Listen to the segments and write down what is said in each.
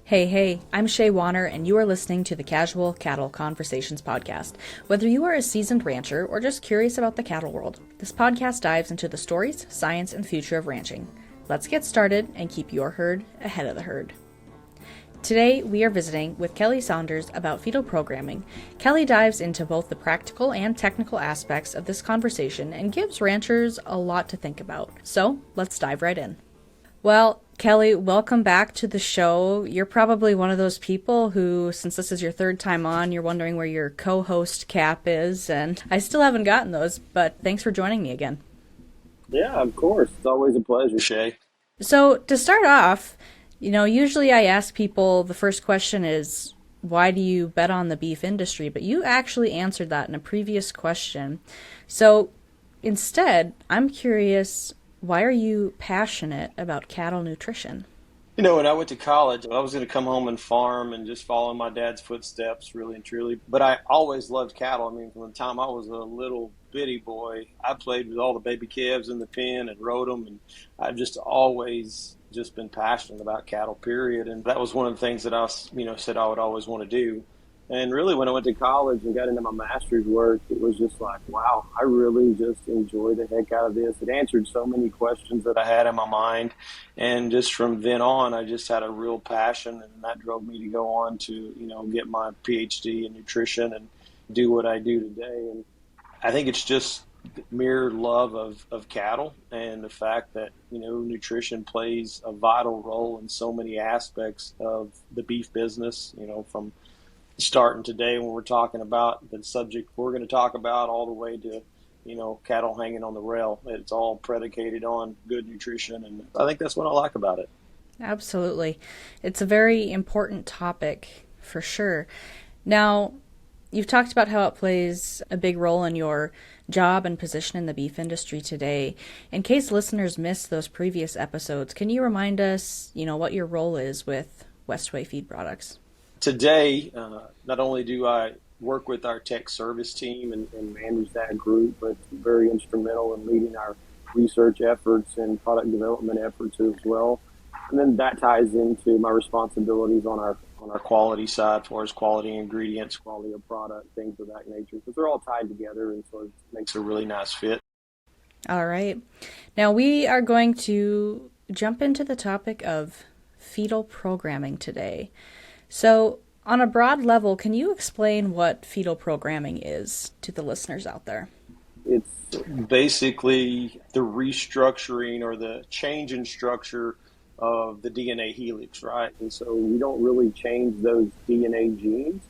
Hey, I'm Shaye Warner, and you are listening to the Casual Cattle Conversations podcast. Whether you are a seasoned rancher or just curious about the cattle world, this podcast dives into the stories, science, and future of ranching. Let's get started and keep your herd ahead of the herd. Today, we are visiting with Kelly Saunders about fetal programming. Kelly dives into both the practical and technical aspects of this conversation and gives ranchers a lot to think about. So, let's dive right in. Well, Kelly, welcome back to the show. You're probably one of those people who, since this is your third time on, you're wondering where your co-host cap is, and I still haven't gotten those, but thanks for joining me again. Yeah, of course. It's always a pleasure, Shay. So, to start off, usually I ask people, the first question is, why do you bet on the beef industry? But you actually answered that in a previous question. So, instead, I'm curious, why are you passionate about cattle nutrition? When I went to college, I was going to come home and farm and just follow my dad's footsteps, really and truly. But I always loved cattle. I mean, from the time I was a little bitty boy, I played with all the baby calves in the pen and rode them. And I've just always just been passionate about cattle, period. And that was one of the things that said I would always want to do. And really, when I went to college and got into my master's work, it was just like, wow, I really just enjoy the heck out of this. It answered so many questions that I had in my mind. And just from then on, I just had a real passion, and that drove me to go on to, get my PhD in nutrition and do what I do today. And I think it's just mere love of cattle and the fact that, nutrition plays a vital role in so many aspects of the beef business, from starting today when we're talking about the subject we're going to talk about all the way to cattle hanging on the rail. It's all predicated on good nutrition, and I think that's what I like about it. Absolutely. It's a very important topic for sure. Now, you've talked about how it plays a big role in your job and position in the beef industry today. In case listeners missed those previous episodes, can you remind us, what your role is with Westway Feed Products? Today, not only do I work with our tech service team and manage that group, but very instrumental in leading our research efforts and product development efforts as well. And then that ties into my responsibilities on our quality side, as far as quality ingredients, quality of product, things of that nature, because they're all tied together, and so it makes a really nice fit. All right. Now we are going to jump into the topic of fetal programming today. So, on a broad level, can you explain what fetal programming is to the listeners out there? It's basically the restructuring or the change in structure of the DNA helix, right? And so we don't really change those DNA genes,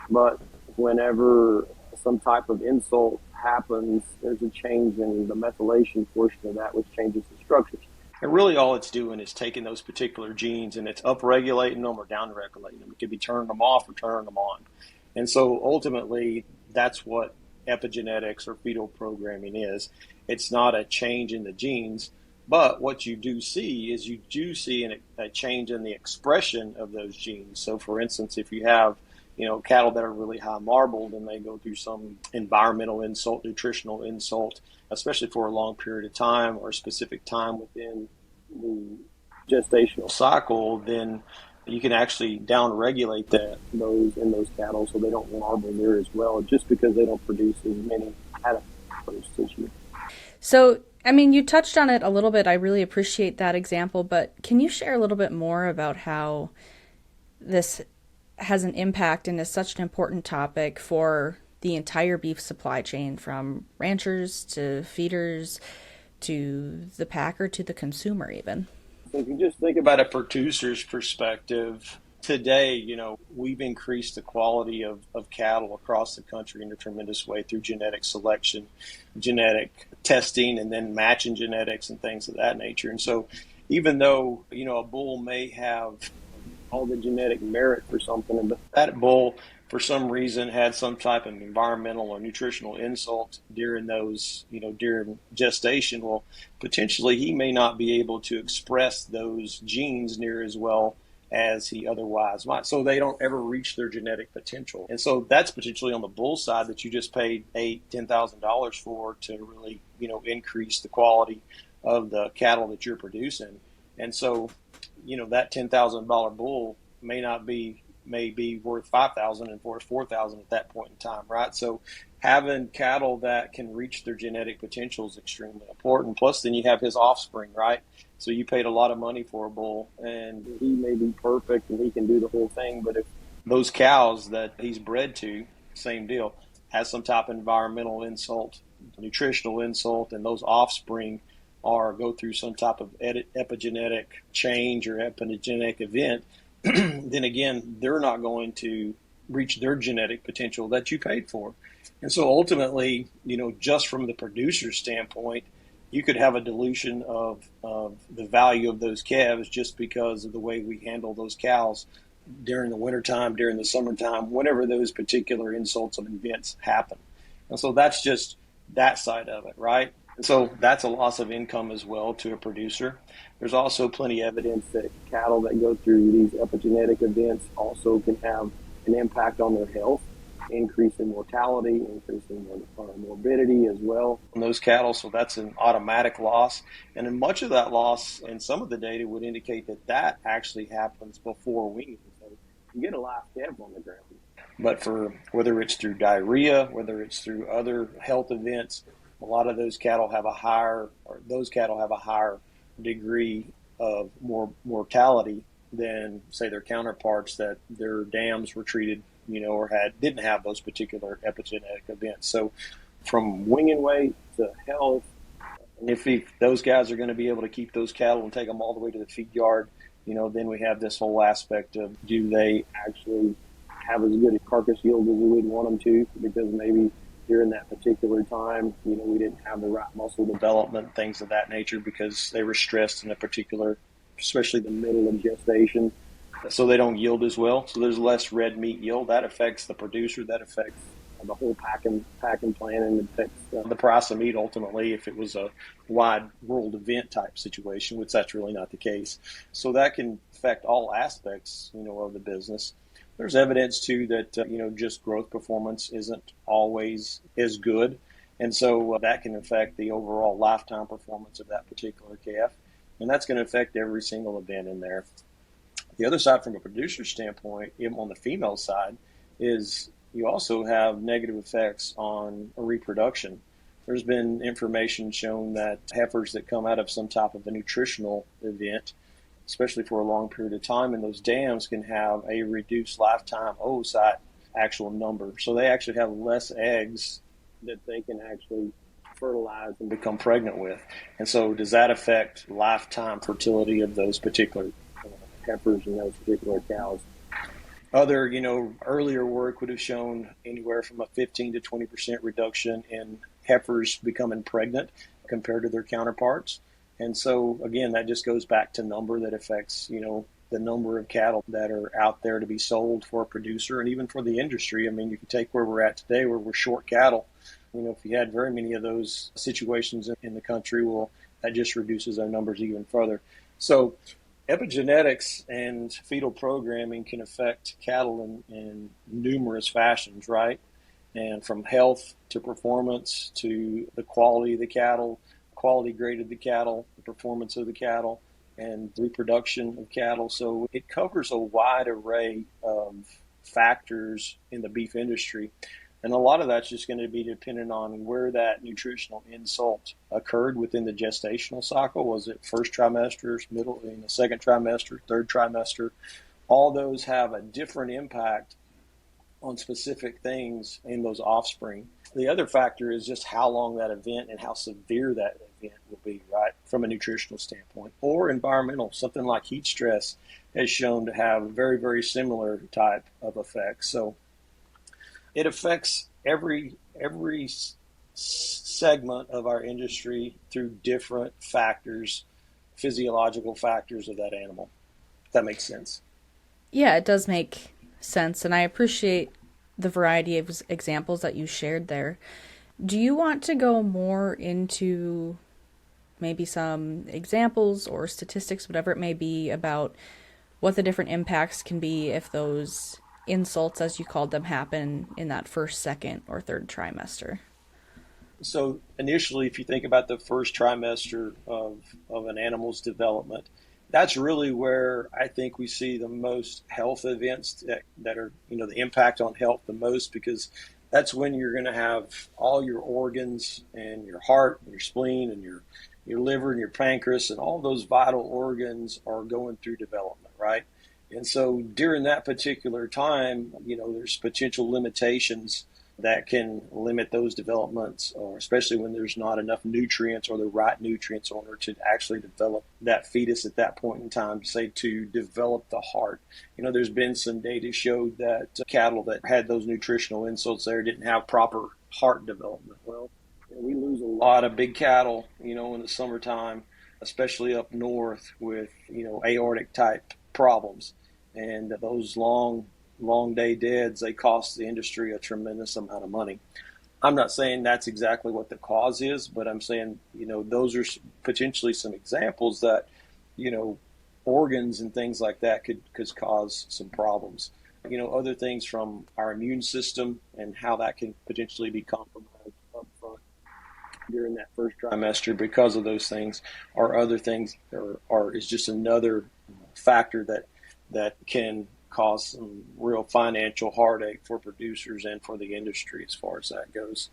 but whenever some type of insult happens, there's a change in the methylation portion of that, which changes the structures. And really all it's doing is taking those particular genes and it's upregulating them or downregulating them. It could be turning them off or turning them on. And so ultimately, that's what epigenetics or fetal programming is. It's not a change in the genes, but what you do see is you do see a change in the expression of those genes. So for instance, if you have cattle that are really high marbled and they go through some environmental insult, nutritional insult, especially for a long period of time or a specific time within the gestational cycle, then you can actually down-regulate those cattle so they don't marble near as well, just because they don't produce as many adipose tissue. So, you touched on it a little bit. I really appreciate that example, but can you share a little bit more about how this has an impact and is such an important topic for the entire beef supply chain, from ranchers to feeders to the packer to the consumer even? If you just think about a producer's perspective, today, we've increased the quality of cattle across the country in a tremendous way through genetic selection, genetic testing, and then matching genetics and things of that nature. And so even though, a bull may have all the genetic merit for something, but that bull for some reason had some type of environmental or nutritional insult during during gestation, well, potentially he may not be able to express those genes near as well as he otherwise might. So they don't ever reach their genetic potential. And so that's potentially on the bull side that you just paid $10,000 for to really, increase the quality of the cattle that you're producing. And so, that $10,000 bull may be worth 5,000 and worth 4,000 at that point in time, right? So having cattle that can reach their genetic potential is extremely important. Plus, then you have his offspring, right? So you paid a lot of money for a bull, and he may be perfect and he can do the whole thing, but if those cows that he's bred to, same deal, has some type of environmental insult, nutritional insult, and those offspring are go through some type of epigenetic change or epigenetic event, then again, they're not going to reach their genetic potential that you paid for. And so ultimately, just from the producer's standpoint, you could have a dilution of the value of those calves just because of the way we handle those cows during the wintertime, during the summertime, whenever those particular insults and events happen. And so that's just that side of it, right? And so that's a loss of income as well to a producer. There's also plenty of evidence that cattle that go through these epigenetic events also can have an impact on their health, increase in mortality, increase in morbidity as well on those cattle. So that's an automatic loss. And then much of that loss and some of the data would indicate that that actually happens before weaning. So you get a live calf on the ground. But for whether it's through diarrhea, whether it's through other health events, a lot of those cattle have a higher degree of mortality than, say, their counterparts that their dams were treated, or didn't have those particular epigenetic events. So from winging weight to health, and if those guys are going to be able to keep those cattle and take them all the way to the feed yard, then we have this whole aspect of, do they actually have as good a carcass yield as we would want them to? Because maybe during that particular time, we didn't have the right muscle development, things of that nature, because they were stressed in a particular, especially the middle of gestation, so they don't yield as well. So there's less red meat yield. That affects the producer. That affects the whole packing plan, and affects the price of meat ultimately if it was a wide world event type situation, which that's really not the case. So that can affect all aspects, of the business. There's evidence too that just growth performance isn't always as good, and so that can affect the overall lifetime performance of that particular calf, and that's going to affect every single event in there. The other side, from a producer standpoint, even on the female side, is you also have negative effects on reproduction. There's been information shown that heifers that come out of some type of a nutritional event, especially for a long period of time, and those dams can have a reduced lifetime oocyte actual number. So they actually have less eggs that they can actually fertilize and become pregnant with. And so does that affect lifetime fertility of those particular heifers and those particular cows? Other, earlier work would have shown anywhere from a 15 to 20% reduction in heifers becoming pregnant compared to their counterparts. And so, again, that just goes back to number that affects, the number of cattle that are out there to be sold for a producer and even for the industry. I mean, you can take where we're at today, where we're short cattle. If you had very many of those situations in the country, well, that just reduces our numbers even further. So epigenetics and fetal programming can affect cattle in numerous fashions, right? And from health to performance to the quality of the cattle, quality grade of the cattle, the performance of the cattle, and reproduction of cattle. So it covers a wide array of factors in the beef industry. And a lot of that's just going to be dependent on where that nutritional insult occurred within the gestational cycle. Was it first trimester, middle, in the second trimester, third trimester? All those have a different impact on specific things in those offspring. The other factor is just how long that event and how severe that event will be, right, from a nutritional standpoint. Or environmental, something like heat stress has shown to have very, very similar type of effects. So it affects every segment of our industry through different factors, physiological factors of that animal. If that makes sense. Yeah, it does make sense, and I appreciate the variety of examples that you shared there. Do you want to go more into maybe some examples or statistics, whatever it may be, about what the different impacts can be if those insults, as you called them, happen in that first, second, or third trimester? So initially, if you think about the first trimester of an animal's development, That's really where I think we see the most health events that are, the impact on health the most, because that's when you're going to have all your organs and your heart and your spleen and your liver and your pancreas and all those vital organs are going through development, right? And so during that particular time, there's potential limitations that can limit those developments, or especially when there's not enough nutrients or the right nutrients in order to actually develop that fetus at that point in time, say to develop the heart. There's been some data showed that cattle that had those nutritional insults there didn't have proper heart development. Well, we lose a lot of big cattle, in the summertime, especially up north with, aortic type problems. And those long day deads, they cost the industry a tremendous amount of money. I'm not saying that's exactly what the cause is, but I'm saying, those are potentially some examples that, organs and things like that could cause some problems. Other things from our immune system and how that can potentially be compromised up front during that first trimester because of those things, or other things, or is just another factor that can cause some real financial heartache for producers and for the industry as far as that goes.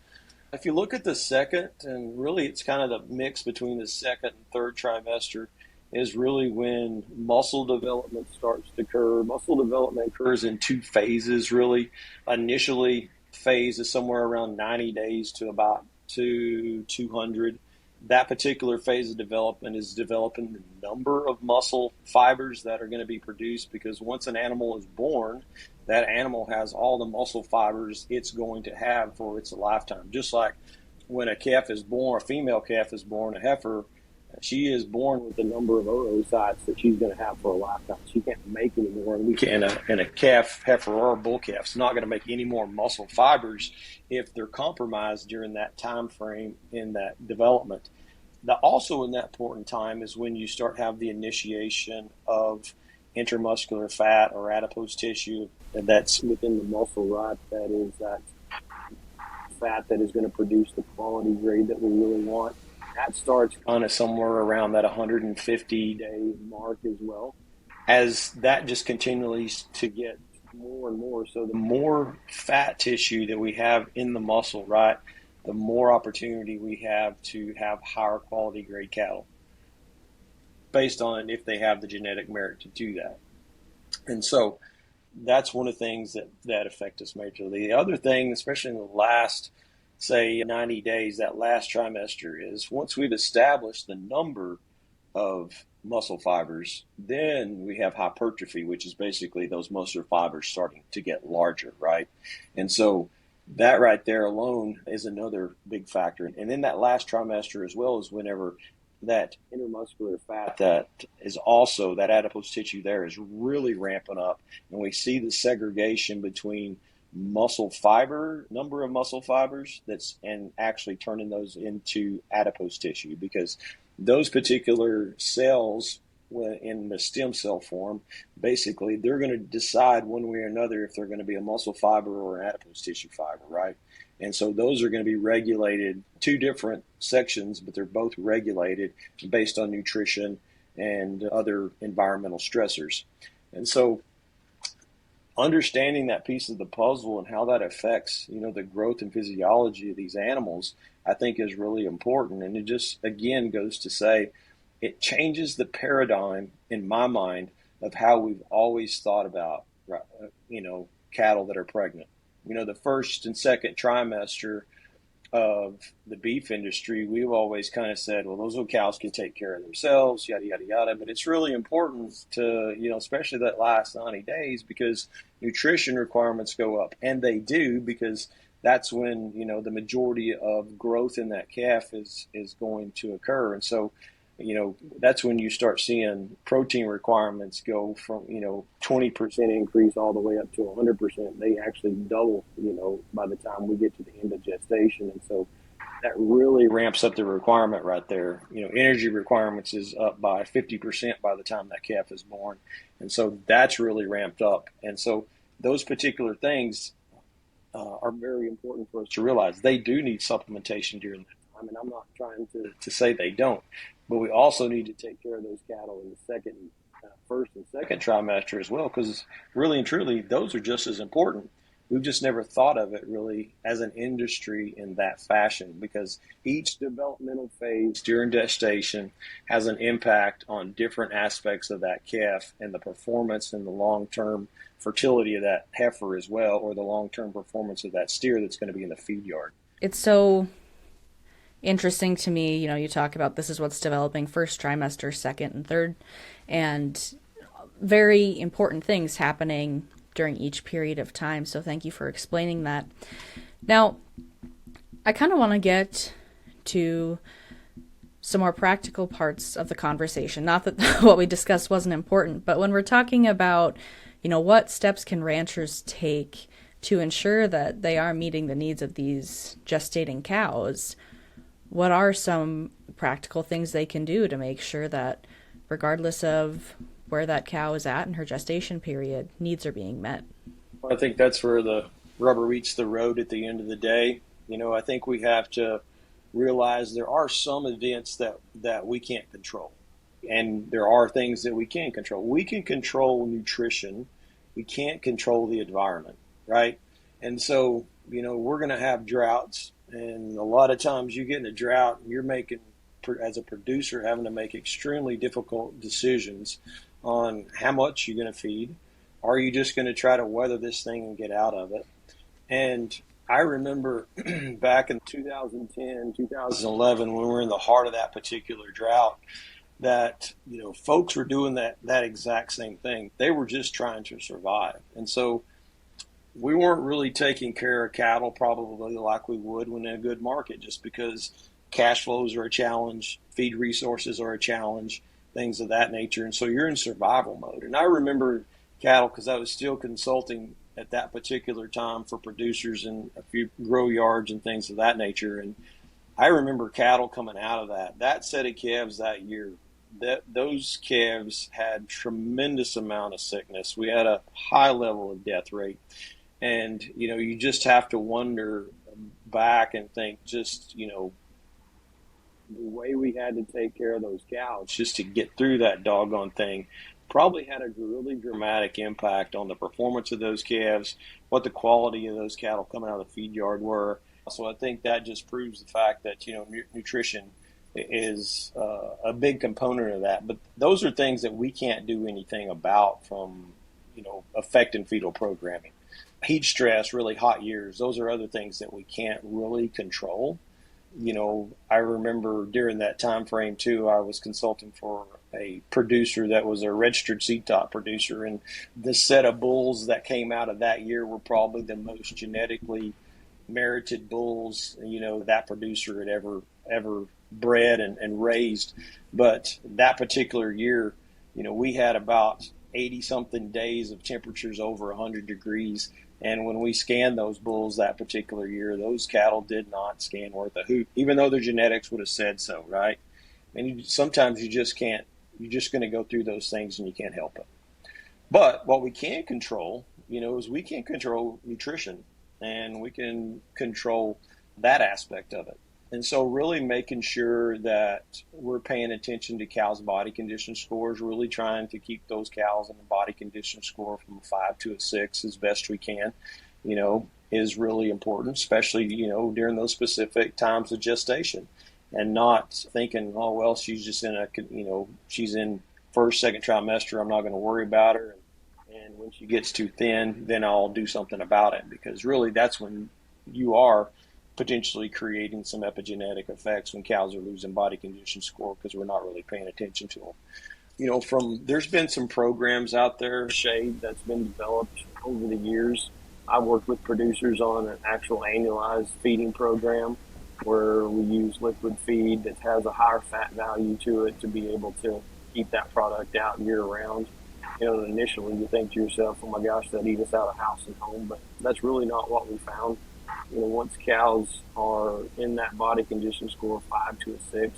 If you look at the second, and really it's kind of the mix between the second and third trimester, is really when muscle development starts to occur. Muscle development occurs in two phases, really. Initially, phase is somewhere around 90 days to about 200. That particular phase of development is developing the number of muscle fibers that are going to be produced, because once an animal is born, that animal has all the muscle fibers it's going to have for its lifetime. Just like when a calf is born, a female calf is born, a heifer, she is born with the number of oocytes that she's going to have for a lifetime. She can't make any more. And a calf, heifer, or a bull calf is not going to make any more muscle fibers if they're compromised during that time frame in that development. Now, also in that important time is when you start have the initiation of intramuscular fat or adipose tissue that's within the muscle, right? That is that fat that is going to produce the quality grade that we really want. That starts kind of somewhere around that 150-day mark as well. As that just continues to get more and more, so the more fat tissue that we have in the muscle, right, the more opportunity we have to have higher quality grade cattle based on if they have the genetic merit to do that. And so that's one of the things that affect us majorly. The other thing, especially in the last, say, 90 days, that last trimester, is once we've established the number of muscle fibers, then we have hypertrophy, which is basically those muscle fibers starting to get larger, right? And so that right there alone is another big factor. And then that last trimester as well is whenever that intermuscular fat that is also that adipose tissue there is really ramping up, and we see the segregation between muscle fiber, number of muscle fibers, and actually turning those into adipose tissue, because those particular cells in the stem cell form, basically they're going to decide one way or another if they're going to be a muscle fiber or an adipose tissue fiber, right? And so those are going to be regulated, two different sections, but they're both regulated based on nutrition and other environmental stressors. And so understanding that piece of the puzzle and how that affects, the growth and physiology of these animals, I think is really important. And it just, again, goes to say, it changes the paradigm in my mind of how we've always thought about, cattle that are pregnant. The first and second trimester of the beef industry, we've always kind of said, well, those little cows can take care of themselves, yada, yada, yada. But it's really important to, especially that last 90 days, because nutrition requirements go up. And they do, because that's when, the majority of growth in that calf is going to occur. And so, that's when you start seeing protein requirements go from, 20% increase all the way up to 100%. They actually double, by the time we get to the end of gestation. And so that really ramps up the requirement right there. Energy requirements is up by 50% by the time that calf is born. And so that's really ramped up. And so those particular things are very important for us to realize. They do need supplementation during that time. And I'm not trying to say they don't. But we also need to take care of those cattle in the first and second trimester as well, because really and truly, those are just as important. We've just never thought of it really as an industry in that fashion, because each developmental phase during gestation has an impact on different aspects of that calf and the performance and the long-term fertility of that heifer as well, or the long-term performance of that steer that's going to be in the feed yard. It's so interesting to me. You talk about this is what's developing first trimester, second, and third, and very important things happening during each period of time. So thank you for explaining that. Now, I kind of want to get to some more practical parts of the conversation. Not that what we discussed wasn't important, but when we're talking about, what steps can ranchers take to ensure that they are meeting the needs of these gestating cows, what are some practical things they can do to make sure that regardless of where that cow is at in her gestation period, needs are being met? I think that's where the rubber meets the road at the end of the day. I think we have to realize there are some events that we can't control. And there are things that we can control. We can control nutrition. We can't control the environment, right? And so, we're going to have droughts. And a lot of times you get in a drought and you're making, as a producer, having to make extremely difficult decisions on how much you're going to feed. Are you just going to try to weather this thing and get out of it? And I remember back in 2010, 2011, when we were in the heart of that particular drought, that, folks were doing that exact same thing. They were just trying to survive. And so we weren't really taking care of cattle probably like we would when in a good market, just because cash flows are a challenge, feed resources are a challenge, things of that nature. And so you're in survival mode. And I remember cattle because I was still consulting at that particular time for producers in a few grow yards and things of that nature. And I remember cattle coming out of that set of calves that year. Those calves had tremendous amount of sickness. We had a high level of death rate. And, you just have to wonder back and think just, the way we had to take care of those cows just to get through that doggone thing probably had a really dramatic impact on the performance of those calves, what the quality of those cattle coming out of the feed yard were. So I think that just proves the fact that, nutrition is a big component of that. But those are things that we can't do anything about from, affecting fetal programming. Heat stress, really hot years, those are other things that we can't really control. I remember during that time frame too, I was consulting for a producer that was a registered seed top producer, and the set of bulls that came out of that year were probably the most genetically merited bulls, that producer had ever bred and raised. But that particular year, we had about 80 something days of temperatures over 100 degrees. And when we scanned those bulls that particular year, those cattle did not scan worth a hoot, even though their genetics would have said so, right? And sometimes you just can't, you're just going to go through those things and you can't help it. But what we can control, is we can control nutrition, and we can control that aspect of it. And so really making sure that we're paying attention to cows' body condition scores, really trying to keep those cows in the body condition score from a 5 to a 6 as best we can, is really important, especially, during those specific times of gestation, and not thinking, oh, well, she's just she's in first, second trimester, I'm not going to worry about her. And when she gets too thin, then I'll do something about it, because really that's when you are potentially creating some epigenetic effects, when cows are losing body condition score because we're not really paying attention to them. There's been some programs out there, Shaye, that's been developed over the years. I've worked with producers on an actual annualized feeding program where we use liquid feed that has a higher fat value to it to be able to keep that product out year round. Initially you think to yourself, oh my gosh, that eat us out of house and home, but that's really not what we found. Once cows are in that body condition score 5 to a 6,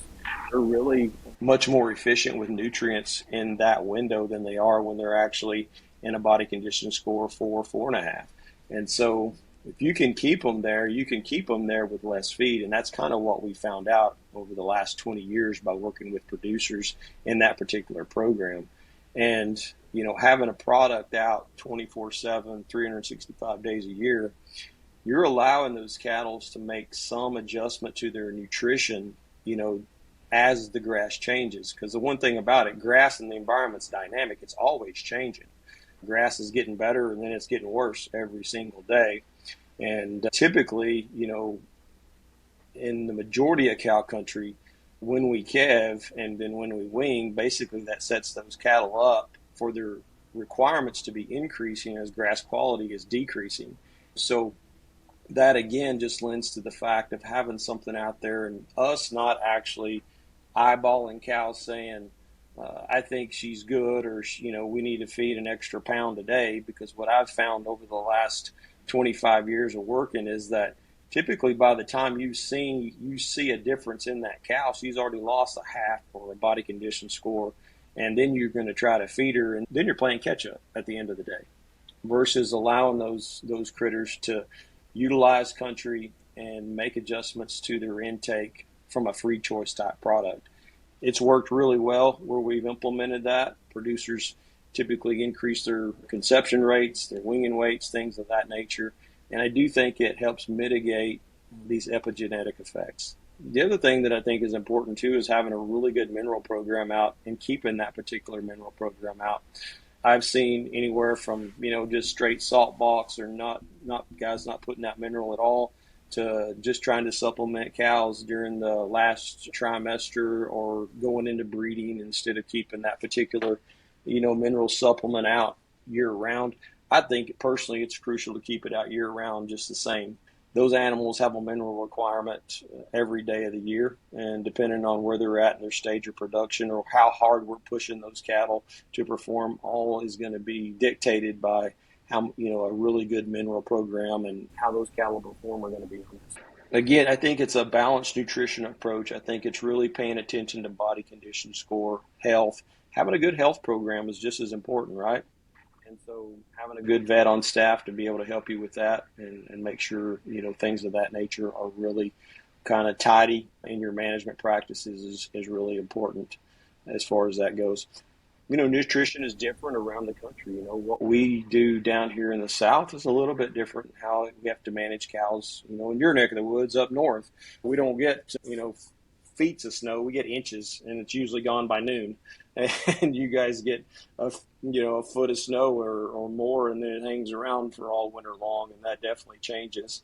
they're really much more efficient with nutrients in that window than they are when they're actually in a body condition score 4, 4.5. And so, If you can keep them there, you can keep them there with less feed. And that's kind of what we found out over the last 20 years by working with producers in that particular program. And, having a product out 24/7, 365 days a year, you're allowing those cattle to make some adjustment to their nutrition, as the grass changes. Because the one thing about it, grass in the environment's dynamic. It's always changing. Grass is getting better and then it's getting worse every single day. And typically, in the majority of cow country, when we calve and then when we wean, basically that sets those cattle up for their requirements to be increasing as grass quality is decreasing. So that again just lends to the fact of having something out there and us not actually eyeballing cows saying, I think she's good, or we need to feed an extra pound a day. Because what I've found over the last 25 years of working is that typically by the time you see a difference in that cow, she's already lost a half or a body condition score, and then you're going to try to feed her, and then you're playing catch up at the end of the day, versus allowing those critters to utilize country and make adjustments to their intake from a free choice type product. It's worked really well where we've implemented that. Producers typically increase their conception rates, their weaning weights, things of that nature. And I do think it helps mitigate these epigenetic effects. The other thing that I think is important too is having a really good mineral program out and keeping that particular mineral program out. I've seen anywhere from, just straight salt box or not guys not putting that mineral at all, to just trying to supplement cows during the last trimester or going into breeding instead of keeping that particular, mineral supplement out year round. I think personally it's crucial to keep it out year round just the same. Those animals have a mineral requirement every day of the year, and depending on where they're at in their stage of production or how hard we're pushing those cattle to perform, all is going to be dictated by how, a really good mineral program and how those cattle perform are going to be on this. Again, I think it's a balanced nutrition approach. I think it's really paying attention to body condition score, health. Having a good health program is just as important, right? And so having a good vet on staff to be able to help you with that and make sure, things of that nature are really kind of tidy in your management practices is really important as far as that goes. Nutrition is different around the country. What we do down here in the South is a little bit different how we have to manage cows. In your neck of the woods up north, we don't get, feet of snow. We get inches, and it's usually gone by noon. And you guys get a foot of snow or more, and then it hangs around for all winter long, and that definitely changes.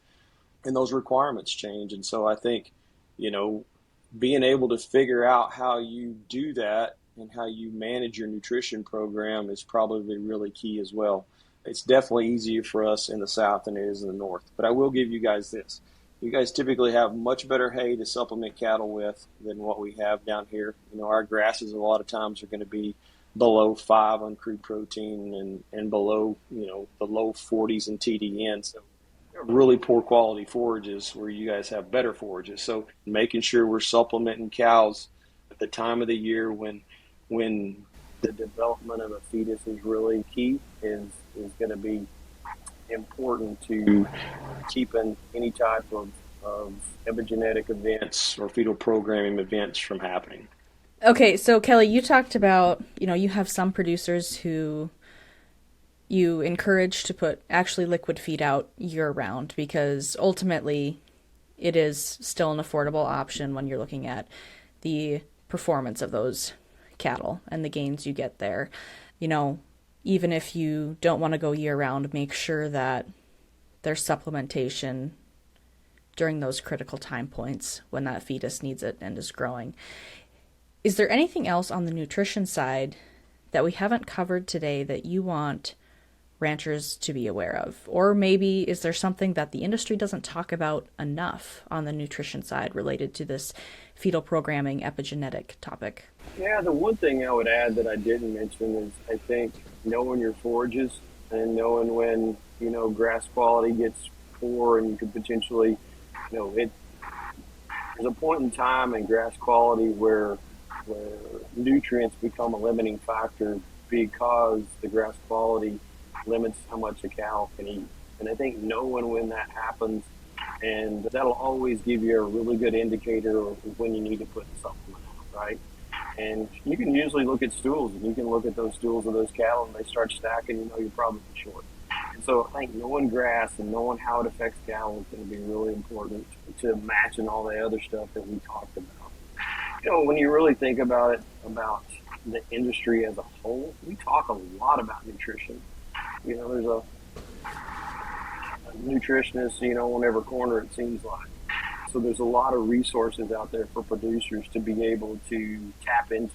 And those requirements change. And so I think, being able to figure out how you do that and how you manage your nutrition program is probably really key as well. It's definitely easier for us in the South than it is in the North. But I will give you guys this. You guys typically have much better hay to supplement cattle with than what we have down here. Our grasses a lot of times are going to be below 5 on crude protein and below, the low 40s in TDN. So really poor quality forages where you guys have better forages. So making sure we're supplementing cows at the time of the year when the development of a fetus is really key is going to be important to keeping any type of epigenetic events or fetal programming events from happening. Okay, so Kelly, you talked about, you have some producers who you encourage to put actually liquid feed out year round because ultimately it is still an affordable option when you're looking at the performance of those cattle and the gains you get there. Even if you don't want to go year round, make sure that there's supplementation during those critical time points when that fetus needs it and is growing. Is there anything else on the nutrition side that we haven't covered today that you want ranchers to be aware of? Or maybe is there something that the industry doesn't talk about enough on the nutrition side related to this fetal programming epigenetic topic? Yeah, the one thing I would add that I didn't mention is I think knowing your forages and knowing when, grass quality gets poor and you could potentially, there's a point in time in grass quality where nutrients become a limiting factor because the grass quality limits how much a cow can eat. And I think knowing when that happens, and that'll always give you a really good indicator of when you need to put the supplement out, right? And you can usually look at stools, and you can look at those stools of those cattle, and they start stacking. You know you're probably short. And so I think knowing grass and knowing how it affects cattle is going to be really important to matching all the other stuff that we talked about. You know, when you really think about it, about the industry as a whole, we talk a lot about nutrition. You know, there's a nutritionist, you know, on every corner, it seems like. So there's a lot of resources out there for producers to be able to tap into.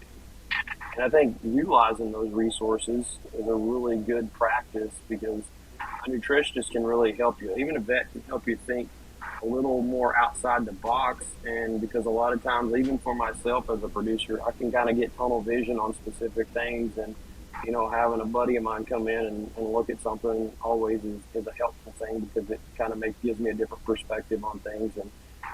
And I think utilizing those resources is a really good practice because a nutritionist can really help you. Even a vet can help you think a little more outside the box. And because a lot of times, even for myself as a producer, I can kind of get tunnel vision on specific things. And, you know, having a buddy of mine come in and look at something always is a helpful thing because it kind of gives me a different perspective on things and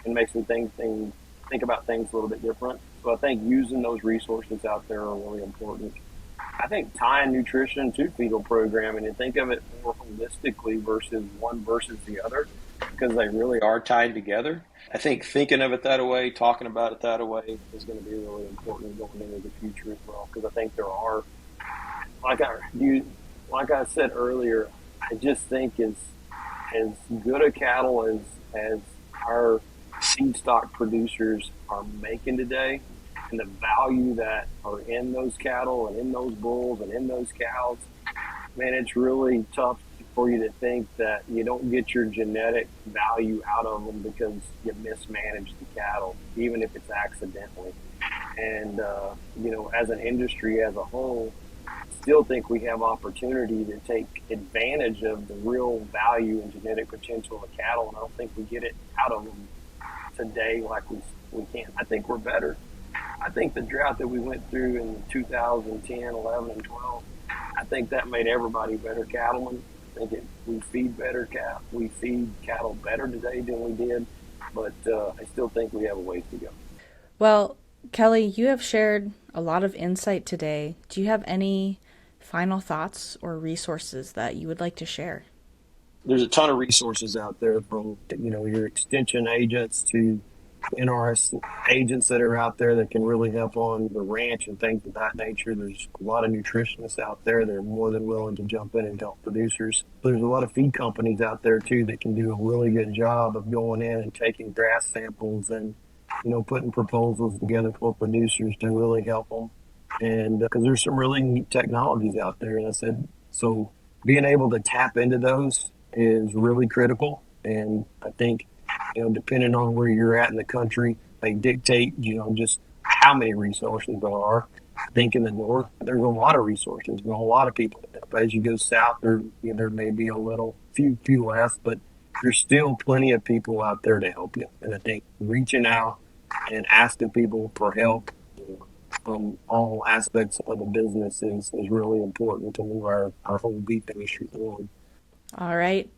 makes me think about things a little bit different. So I think using those resources out there are really important. I think tying nutrition to fetal programming and think of it more holistically versus one versus the other because they really are tied together. I think thinking of it that way, talking about it that way is going to be really important going into the future as well because I think there are, like I said earlier, I just think as good a cattle as our seed stock producers are making today and the value that are in those cattle and in those bulls and in those cows, man, it's really tough for you to think that you don't get your genetic value out of them because you mismanage the cattle, even if it's accidentally. And, you know, as an industry as a whole, I still think we have opportunity to take advantage of the real value and genetic potential of cattle. And I don't think we get it out of them today like we can. I think we're better. I think the drought that we went through in 2010, 11, and 12, I think that made everybody better cattlemen. I think we feed better cattle. We feed cattle better today than we did, but I still think we have a ways to go. Well, Kelly, you have shared a lot of insight today. Do you have any final thoughts or resources that you would like to share? There's a ton of resources out there from, you know, your extension agents to NRS agents that are out there that can really help on the ranch and things of that nature. There's a lot of nutritionists out there that are more than willing to jump in and help producers. There's a lot of feed companies out there too that can do a really good job of going in and taking grass samples and, you know, putting proposals together for producers to really help them. And because there's some really neat technologies out there, and I said, so being able to tap into those is really critical. And I think, you know, depending on where you're at in the country, they dictate, you know, just how many resources there are. I think in the north, there's a lot of resources, there's a lot of people. As you go south, there may be a few less, but there's still plenty of people out there to help you. And I think reaching out and asking people for help from all aspects of the business is really important to move our whole beef industry forward. All right.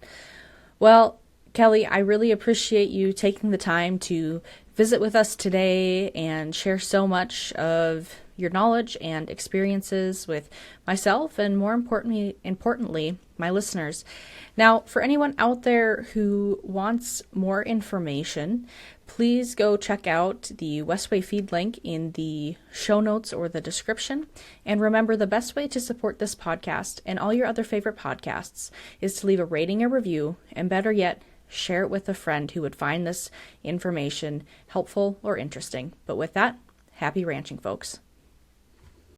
Well, Kelly, I really appreciate you taking the time to visit with us today and share so much of your knowledge and experiences with myself and more importantly, my listeners. Now, for anyone out there who wants more information, please go check out the Westway Feed link in the show notes or the description. And remember, the best way to support this podcast and all your other favorite podcasts is to leave a rating or review, and better yet, share it with a friend who would find this information helpful or interesting. But with that, happy ranching, folks.